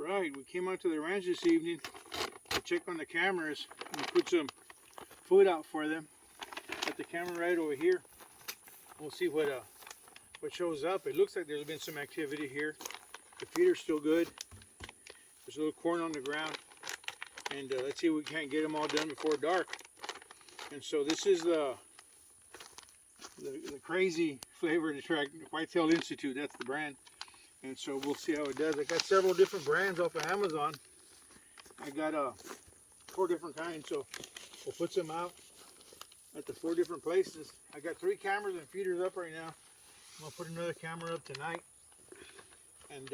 Alright, we came out to the ranch this evening to check on the cameras and put some food out for them. Got the camera right over here. We'll see what shows up. It looks like there's been some activity here. The feeder's still good. There's a little corn on the ground. And let's see if we can't get them all done before dark. And so this is the crazy flavored Attractant, Whitetail Institute, that's the brand. And so we'll see how it does. I got several different brands off of Amazon. I got 4 different kinds, so we'll put some out at the 4 different places. I got 3 cameras and feeders up right now. I'm gonna put another camera up tonight and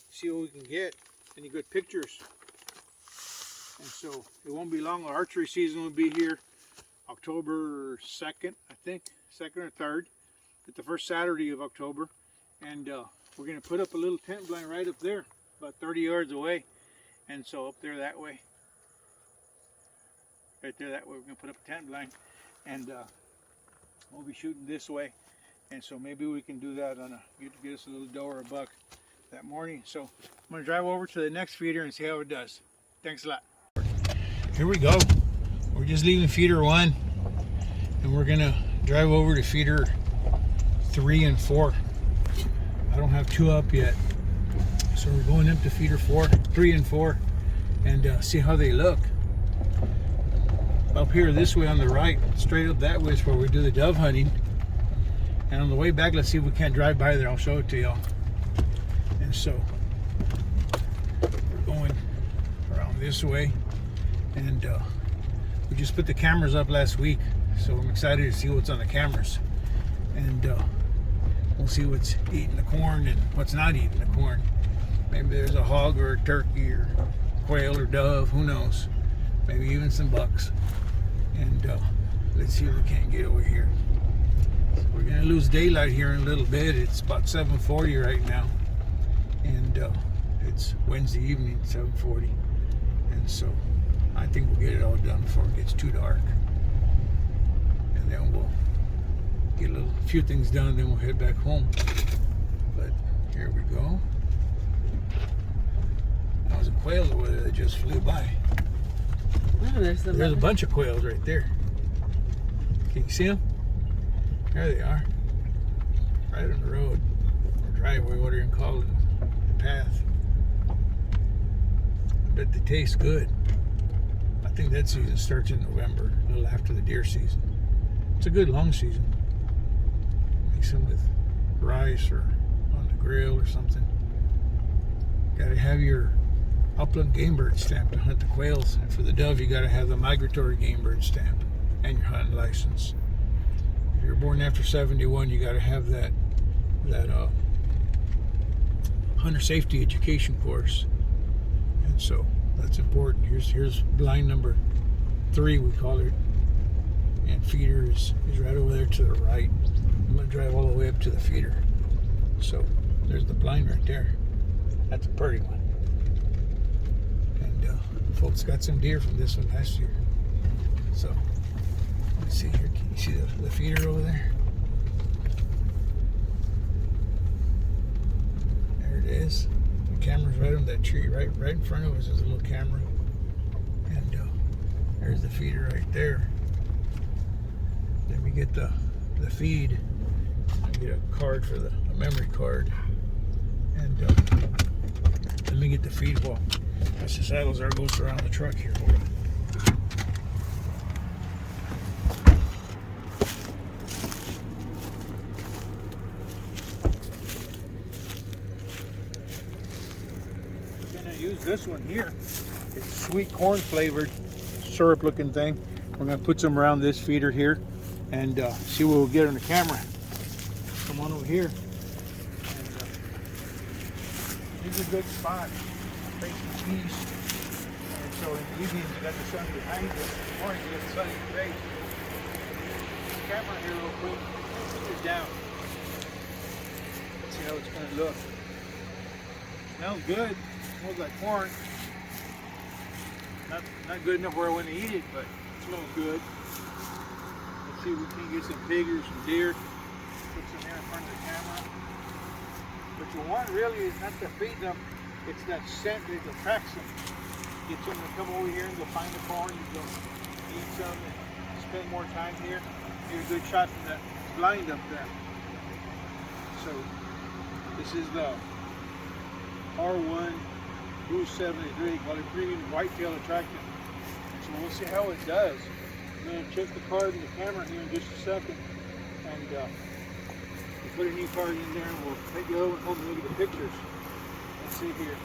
see what we can get. Any good pictures. And so it won't be long. Our archery season will be here October 2nd, I think, 2nd or 3rd, at the first Saturday of October. And we're going to put up a little tent blind right up there, about 30 yards away. And so up there that way, right there that way, we're going to put up a tent blind. And we'll be shooting this way. And so maybe we can do that on get us a little doe or a buck that morning. So I'm going to drive over to the next feeder and see how it does. Thanks a lot. Here we go. We're just leaving feeder 1. And we're going to drive over to feeder 3 and 4. I don't have 2 up yet, so we're going up to feeder 3 and 4 and see how they look. Up here this way on the right, straight up that way is where we do the dove hunting. And on the way back, let's see if we can't drive by there. I'll show it to y'all. And so we're going around this way, and we just put the cameras up last week, so I'm excited to see what's on the cameras. And we'll see what's eating the corn and what's not eating the corn. Maybe there's a hog or a turkey or quail or dove, who knows. Maybe even some bucks. And let's see if we can't get over here. So we're gonna lose daylight here in a little bit. It's about 7:40 right now. And it's Wednesday evening, 7:40. And so I think we'll get it all done before it gets too dark. And then we'll get a few things done, then we'll head back home. But here we go. That was a quail over there that just flew by. Oh, there's a bunch of quails right there. Can you see them? There they are. Right on the road. Or driveway, whatever you can call it. The path. I bet they taste good. I think that season starts in November, a little after the deer season. It's a good long season. Mix them with rice or on the grill or something. Got to have your upland game bird stamp to hunt the quails, and for the dove you got to have the migratory game bird stamp and your hunting license. If you're born after 71, you got to have that hunter safety education course, and so that's important. Here's blind number 3, we call it, and feeder is right over there to the right. I'm going to drive all the way up to the feeder. So there's the blind right there. That's a pretty one. And folks got some deer from this one last year. So let's see here. Can you see the feeder over there? There it is. The camera's right on that tree. Right in front of us is a little camera. And there's the feeder right there. Let me get the feed. Get a card for a memory card, and let me get the feed while the saddles are goes around the truck here. Hold on. I'm gonna use this one here. It's sweet corn flavored, syrup looking thing. We're gonna put some around this feeder here and see what we'll get on the camera. Come on over here. And, these are good spots, facing east. And so in the evenings you got the sun behind you. In the morning you get the sun in your face. Camera here real quick. Put it down. Let's see how it's going to look. Smells good. Smells like corn. Not good enough where I want to eat it, but it smells good. Let's see if we can get some pig or some deer. Put some here in front of the camera. What you want really is not to feed them it's that scent that attracts them. Gets them to come over here and go find the corn and go eat some and spend more time here. Get a good shot from that blind up there. So this is the R1 Boost 73, called it Premium Whitetail Attractant. So we'll see how it does. I'm going to check the card and the camera here in just a second, and we'll put a new card in there, and we'll take the other one home and look at the pictures. Let's see here.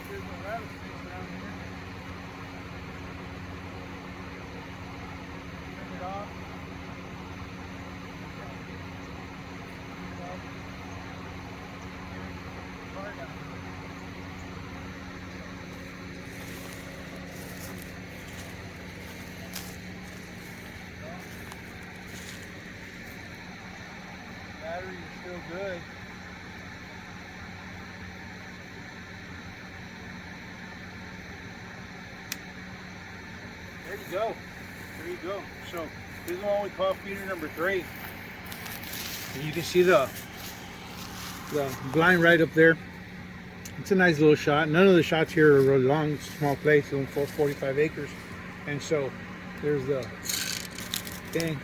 There's no rattlesnakes around here. Turn it off. Battery is still good. There you go. There you go. So this is the one we call feeder number 3. And you can see the blind right up there. It's a nice little shot. None of the shots here are really long. It's a small place, only 45 acres. And so there's the thing.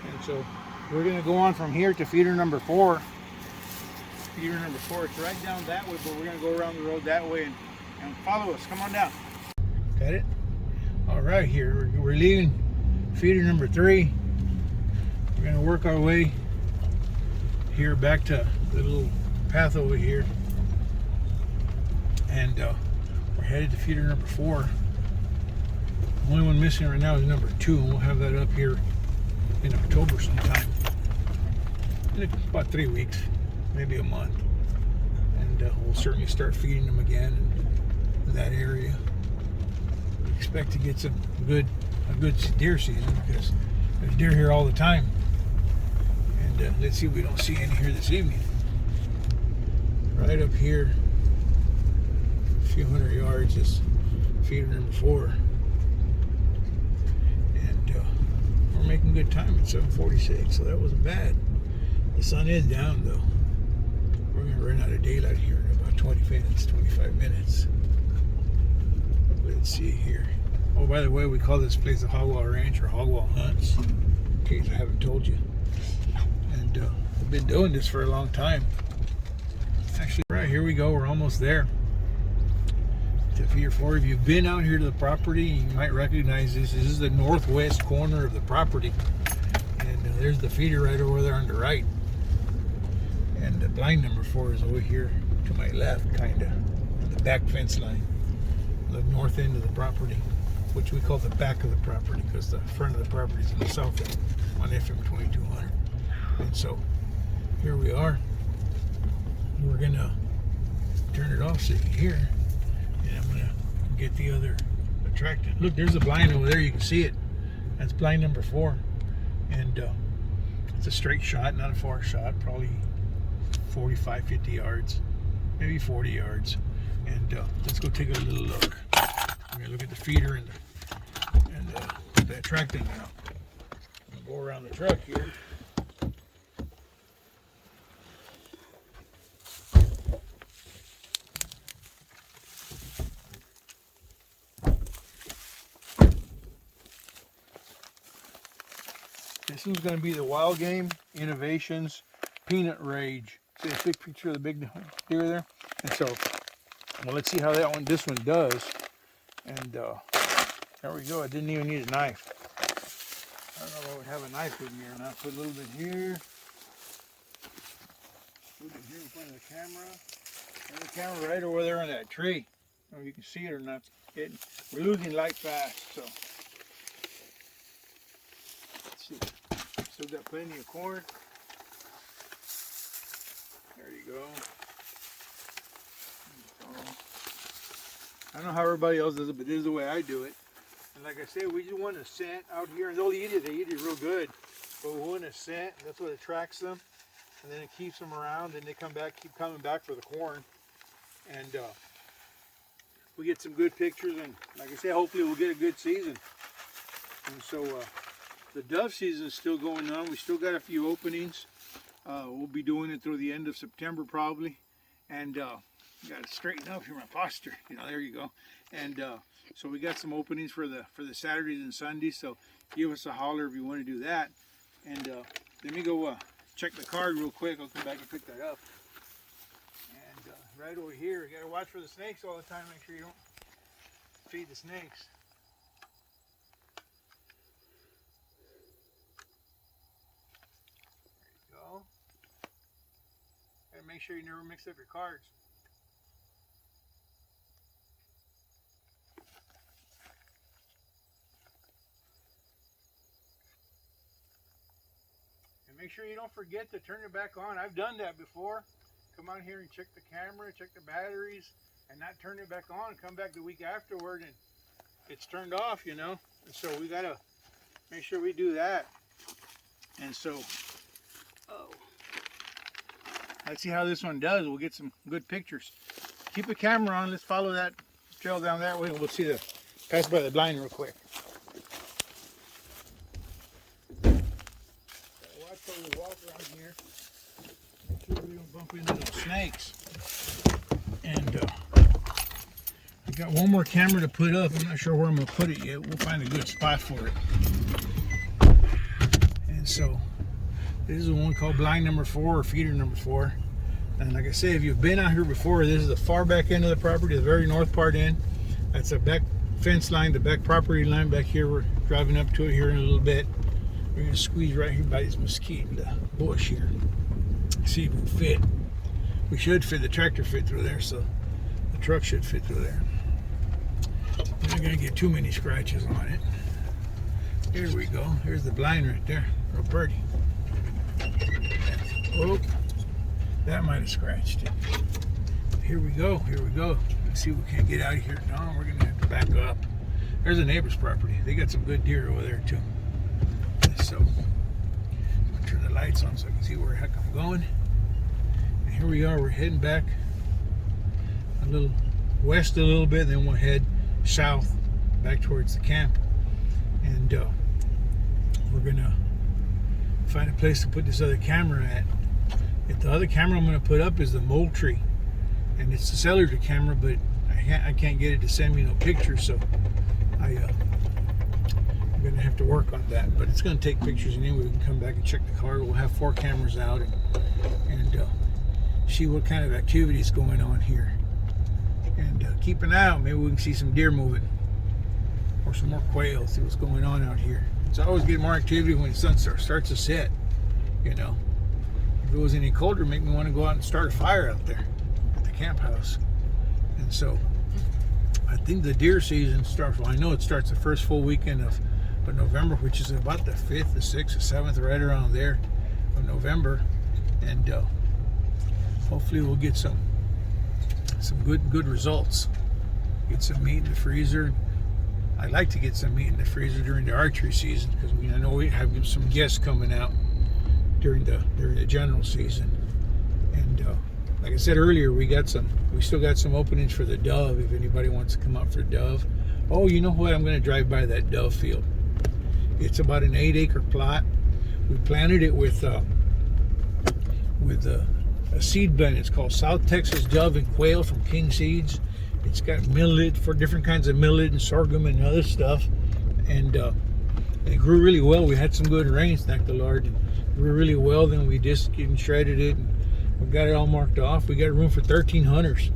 And so we're going to go on from here to feeder number 4. Feeder number 4, it's right down that way, but we're going to go around the road that way and follow us. Come on down. Got it? All right, here we're leaving feeder number 3. We're going to work our way here back to the little path over here. And we're headed to feeder number 4. The only one missing right now is number 2, and we'll have that up here in October sometime. In about 3 weeks, maybe a month. And we'll certainly start feeding them again in that area. We expect to get a good deer season, because there's deer here all the time. And let's see if we don't see any here this evening. Right up here, a few hundred yards, is feeder number 4. And we're making good time at 7:46, so that wasn't bad. The sun is down though. We're going to run out of daylight here in about 25 minutes. Let's see here. Oh, by the way, we call this place the Hogwall Ranch or Hogwall Hunts, in case I haven't told you. And we've been doing this for a long time. Actually, right, here we go. We're almost there. To feeder 4. If you've been out here to the property, you might recognize this. This is the northwest corner of the property. And there's the feeder right over there on the right. And the blind number 4 is over here to my left, kind of, on the back fence line, the north end of the property, which we call the back of the property, because the front of the property is in the south end on FM 2200. And so here we are. We're gonna turn it off so you can hear, and I'm gonna get the other attractant. Look, there's a blind over there. You can see it. That's blind number 4, and it's a straight shot, not a far shot, probably 45, 50 yards, maybe 40 yards. And let's go take a little look. We're gonna look at the feeder and the attractant now. I'm gonna go around the truck here. This one's going to be the Wild Game Innovations Peanut Rage. See a big picture of the big deer there? And so, well, let's see how this one does. And there we go. I didn't even need a knife. I don't know if I would have a knife with me or not. Put a little bit here. A little bit here in front of the camera. And the camera right over there on that tree. I don't know if you can see it or not. We're losing light fast, so. Let's see. Still got plenty of corn. There you go. I don't know how everybody else does it, but this is the way I do it. And like I said, we just want a scent out here, and they'll eat it. They eat it real good. But we want a scent. That's what attracts them, and then it keeps them around. And they come back, keep coming back for the corn. And we get some good pictures, and like I said, hopefully we'll get a good season. And so the dove season is still going on. We still got a few openings. We'll be doing it through the end of September probably. And got to straighten up here my posture. You know, there you go. And so we got some openings for the Saturdays and Sundays. So give us a holler if you want to do that. And let me go check the card real quick. I'll come back and pick that up. And right over here, you got to watch for the snakes all the time. Make sure you don't feed the snakes. There you go. And make sure you never mix up your cards. And make sure you don't forget to turn it back on. I've done that before. Come on here and check the camera, check the batteries, and not turn it back on. Come back the week afterward and it's turned off, you know. And so we gotta make sure we do that. And so, let's see how this one does. We'll get some good pictures. Keep the camera on. Let's follow that trail down that way and we'll see the pass by the blind real quick. Watch how we walk around here. Make sure we don't bump into those snakes. And I got one more camera to put up. I'm not sure where I'm gonna put it yet. We'll find a good spot for it. And so this is the one called blind number 4 or feeder number 4. And like I say, if you've been out here before, this is the far back end of the property, the very north part end. That's the back fence line, the back property line back here. We're driving up to it here in a little bit. We're gonna squeeze right here by this mesquite in the bush here. See if we fit. We should fit, the tractor fit through there, so the truck should fit through there. We're not gonna get too many scratches on it. Here we go. Here's the blind right there. Real pretty. Oh, that might have scratched it. Here we go. Here we go. Let's see if we can't get out of here. No, we're gonna have to back up. There's a neighbor's property. They got some good deer over there too. So I'm gonna turn the lights on so I can see where the heck I'm going. And here we are. We're heading back a little west a little bit, then we'll head south back towards the camp. And we're gonna find a place to put this other camera at. If the other camera I'm gonna put up is the Moultrie, and it's the cellular camera, but I can't get it to send me no pictures, so I'm gonna have to work on that. But it's gonna take pictures anyway. We can come back and check the car. We'll have 4 cameras out and see what kind of activity is going on here, and keep an eye out. Maybe we can see some deer moving or some more quail. See what's going on out here. It's always getting more activity when the sun starts to set, you know. If it was any colder, make me want to go out and start a fire out there at the camp house. And so I think the deer season starts, well, I know it starts the first full weekend of November, which is about the 5th, the 6th, the 7th, right around there of November. And hopefully we'll get some good results. Get some meat in the freezer. I'd like to get some meat in the freezer during the archery season, because I know we have some guests coming out during the general season. And like I said earlier, we still got some openings for the dove if anybody wants to come out for dove. Oh, you know what? I'm going to drive by that dove field. It's about an 8-acre plot. We planted it with a seed blend. It's called South Texas Dove and Quail from King Seeds. It's got millet, for different kinds of millet and sorghum and other stuff. And it grew really well. We had some good rains, thank the Lord. It grew really well. Then we just shredded it, and we got it all marked off. We got room for 13 hunters.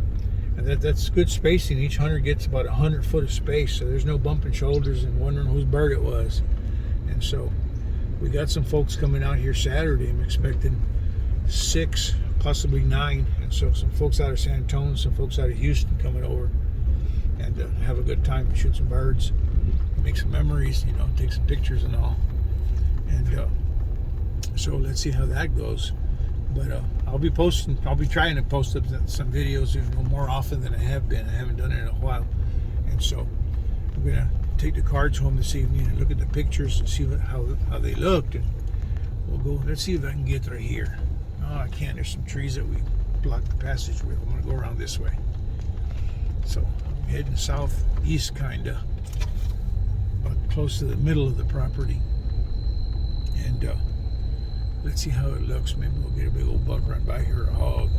And that's good spacing. Each hunter gets about 100 foot of space, so there's no bumping shoulders and wondering whose bird it was. And so we got some folks coming out here Saturday. I'm expecting 6, possibly 9. And so some folks out of San Antonio, some folks out of Houston coming over and have a good time and shoot some birds, make some memories, you know, take some pictures and all. And so let's see how that goes. But I'll be trying to post up some videos, you know, more often than I have been. I haven't done it in a while. And so I'm gonna take the cards home this evening and look at the pictures and see how they looked. And we'll go, let's see if I can get right here. Oh, I can't. There's some trees that we blocked the passage with. I'm gonna go around this way. So I'm heading southeast, kinda, about close to the middle of the property. And Let's see how it looks. Maybe we'll get a big old buck run by here, a hog.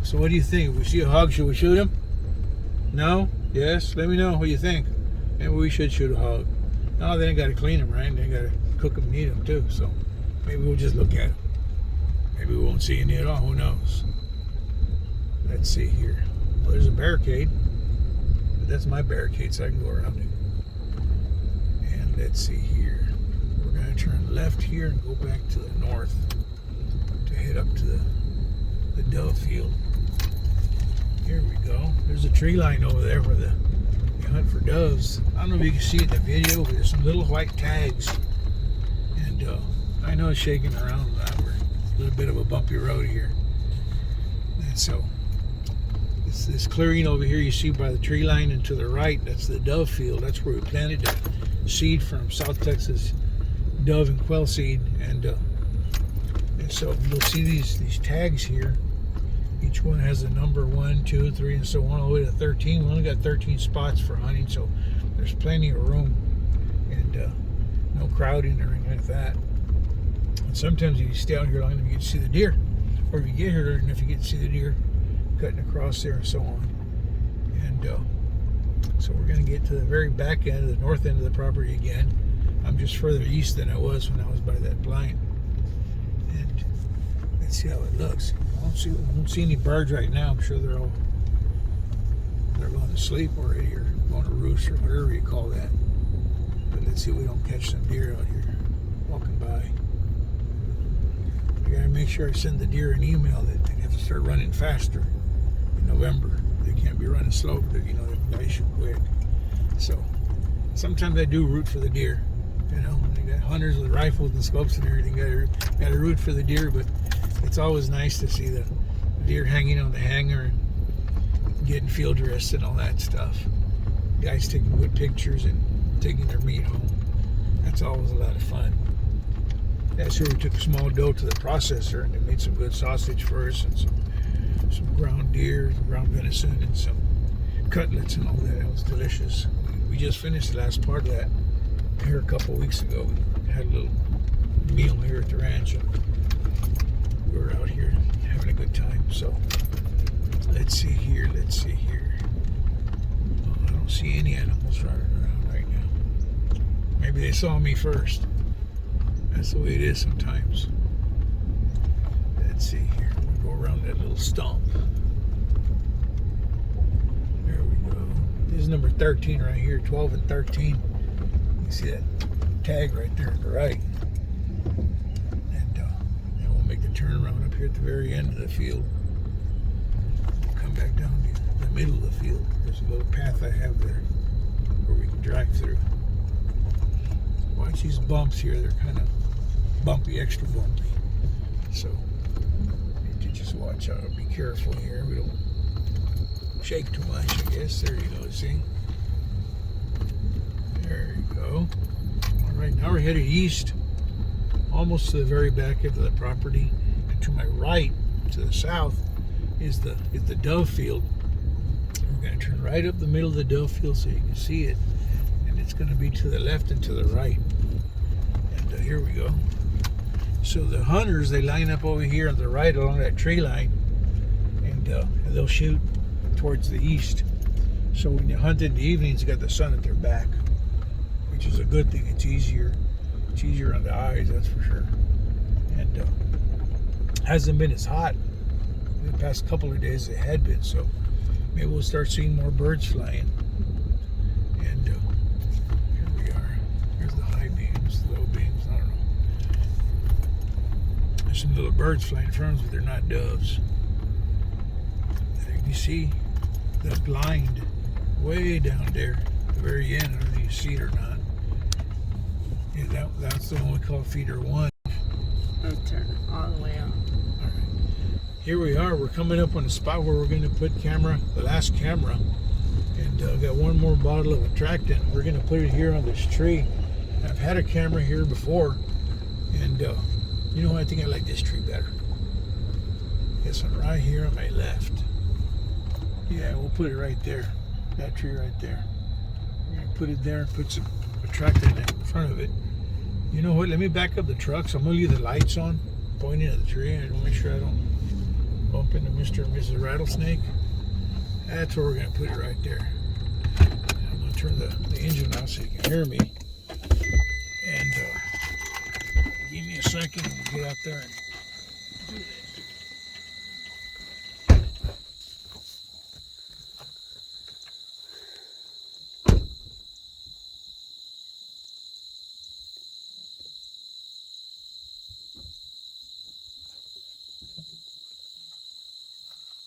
So what do you think? If we see a hog, should we shoot him? No? Yes? Let me know what you think. Maybe we should shoot a hog. No, they ain't got to clean him, right? They ain't got to cook him and eat him too. So maybe we'll just look at him. Maybe we won't see any at all. Who knows? Let's see here. Well, there's a barricade. But that's my barricade, so I can go around it. And let's see here. We're going to turn left here and go back to the north to head up to the dove field. Here we go. There's a tree line over there where they hunt for doves. I don't know if you can see it in the video, but there's some little white tags. And I know it's shaking around. We're a little bit of a bumpy road here. And so this clearing over here you see by the tree line and to the right, that's the dove field. That's where we planted the seed from South Texas dove and quail seed. And so you'll see these tags here. Each one has a number 1, 2, 3, and so on, all the way to 13. We only got 13 spots for hunting, so there's plenty of room and no crowding or anything like that. And sometimes if you stay out here long enough, you get to see the deer. Or if you get here enough, you get to see the deer cutting across there and so on. And so we're going to get to the very back end, the north end of the property again. I'm just further east than I was when I was by that blind. And let's see how it looks. I don't see any birds right now. I'm sure they're going to sleep already or going to roost or whatever you call that. But let's see if we don't catch some deer out here walking by. I gotta make sure I send the deer an email that they have to start running faster in November. They can't be running slow because, you know, they die shoot quick. So sometimes I do root for the deer. You know, they got hunters with rifles and scopes and everything. Got to root for the deer, but it's always nice to see the deer hanging on the hanger and getting field dressed and all that stuff. Guys taking good pictures and taking their meat home. That's always a lot of fun. That's where we took a small doe to the processor and they made some good sausage for us and some ground deer, ground venison, and some cutlets and all that. It was delicious. We just finished the last part of that here a couple weeks ago. We had a little meal here at the ranch and we were out here having a good time. So let's see here. Oh, I don't see any animals running around right now. Maybe they saw me first. That's the way it is sometimes. Let's see here. We'll go around that little stump. There we go. This is number 13 right here, 12 and 13. You see that tag right there on the right. And then we'll make the turnaround up here at the very end of the field. Come back down to the middle of the field. There's a little path I have there where we can drive through. Watch these bumps here. They're kind of bumpy, extra bumpy. So need to just watch out. Be careful here. We don't shake too much, I guess. There you go. See? There you go. All right, now we're headed east, almost to the very back end of the property. And to my right, to the south, is the dove field. We're going to turn right up the middle of the dove field so you can see it. And it's going to be to the left and to the right. And here we go. So the hunters, they line up over here on the right along that tree line, and they'll shoot towards the east. So when you hunt in the evenings, you got the sun at their back, which is a good thing. It's easier on the eyes, that's for sure. And hasn't been as hot in the past couple of days as it had been, so maybe we'll start seeing more birds flying. And here we are. Here's the high beams, the low beams, I don't know. There's some little birds flying in front of us, but they're not doves. And you see the blind way down there at the very end. I don't know if you see it or not. Yeah, that's the one we call feeder 1. I'll turn it all the way on. All right. Here we are. We're coming up on the spot where we're going to put the last camera. And I've got one more bottle of Attractant. We're going to put it here on this tree. I've had a camera here before. And you know what? I think I like this tree better. This one right here on my left. Yeah, we'll put it right there. That tree right there. We're going to put it there and put some Attractant in front of it. You know what? Let me back up the truck. So I'm gonna leave the lights on, pointing at the tree, and I'll make sure I don't bump into Mr. and Mrs. Rattlesnake. That's where we're gonna put it right there. I'm gonna turn the engine off so you can hear me. And give me a second, and we'll get out there and do this.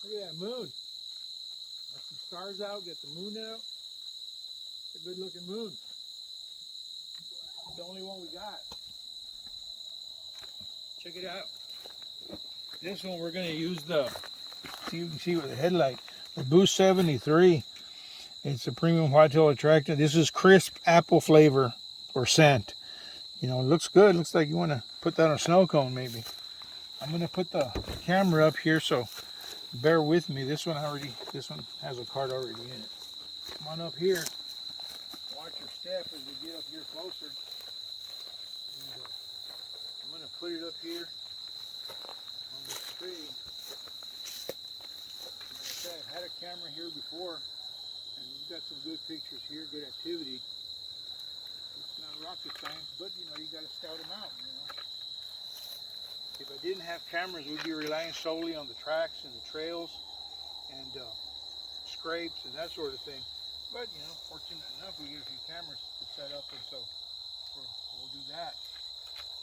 Look at that moon. Got some stars out, get the moon out. It's a good looking moon. It's the only one we got. Check it out. This one we're gonna use the, see, you can see with the headlight, the Boost 73. It's a premium whitetail attractant. This is crisp apple flavor or scent. You know, it looks good. Looks like you want to put that on a snow cone maybe. I'm gonna put the camera up here, so bear with me. This one has a card already in it. Come on up here. Watch your step as we get up here closer. And, I'm gonna put it up here on this tree. Like I said, I've had a camera here before, and we've got some good pictures here, good activity. It's not rocket science, but you know, you gotta scout them out, you know. If I didn't have cameras, we'd be relying solely on the tracks and the trails and scrapes and that sort of thing. But, you know, fortunate enough, we get a few cameras to set up, and so we'll do that.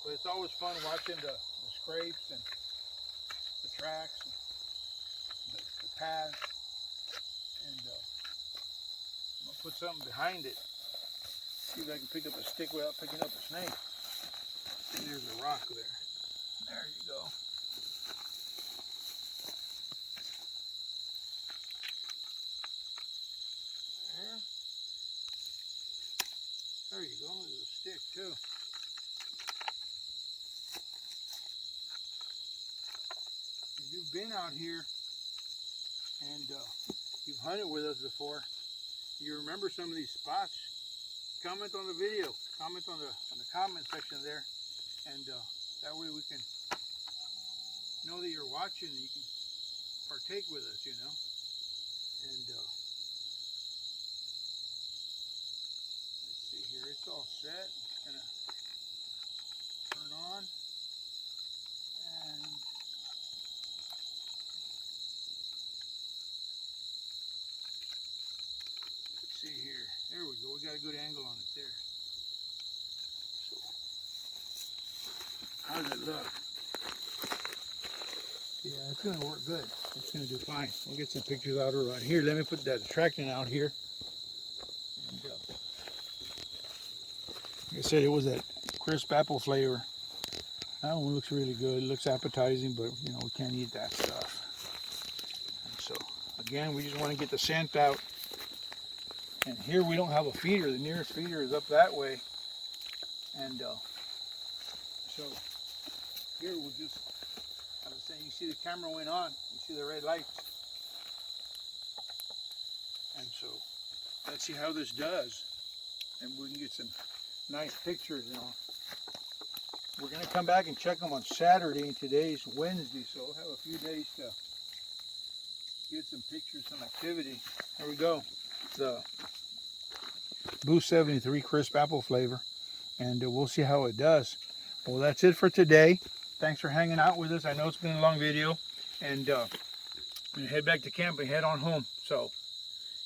But it's always fun watching the scrapes and the tracks, and the paths, and I'm going to put something behind it. See if I can pick up a stick without picking up a snake. And there's a rock there. There you go. There you go. There's a stick too. If you've been out here and you've hunted with us before, you remember some of these spots, comment on the video. Comment on the comment section there, and that way we can know that you're watching and you can partake with us, you know. And let's see here, it's all set. It's gonna turn on, and let's see here. There we go. We got a good angle on it there. So, how does it look? Yeah, it's going to work good. It's going to do fine. We'll get some pictures out of it right here. Let me put that attractant out here. And, like I said, it was that crisp apple flavor. That one looks really good. It looks appetizing, but you know, we can't eat that stuff. And so, again, we just want to get the scent out. And here we don't have a feeder. The nearest feeder is up that way. And so here we'll just, I was saying, you see the camera went on, you see the red lights. And so let's see how this does. And we can get some nice pictures, you know. We're going to come back and check them on Saturday, and today's Wednesday, so we'll have a few days to get some pictures, some activity. There we go. The Boost 73 crisp apple flavor, and we'll see how it does. Well, that's it for today. Thanks for hanging out with us. I know it's been a long video, and I'm going to head back to camp and head on home. So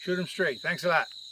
shoot them straight. Thanks a lot.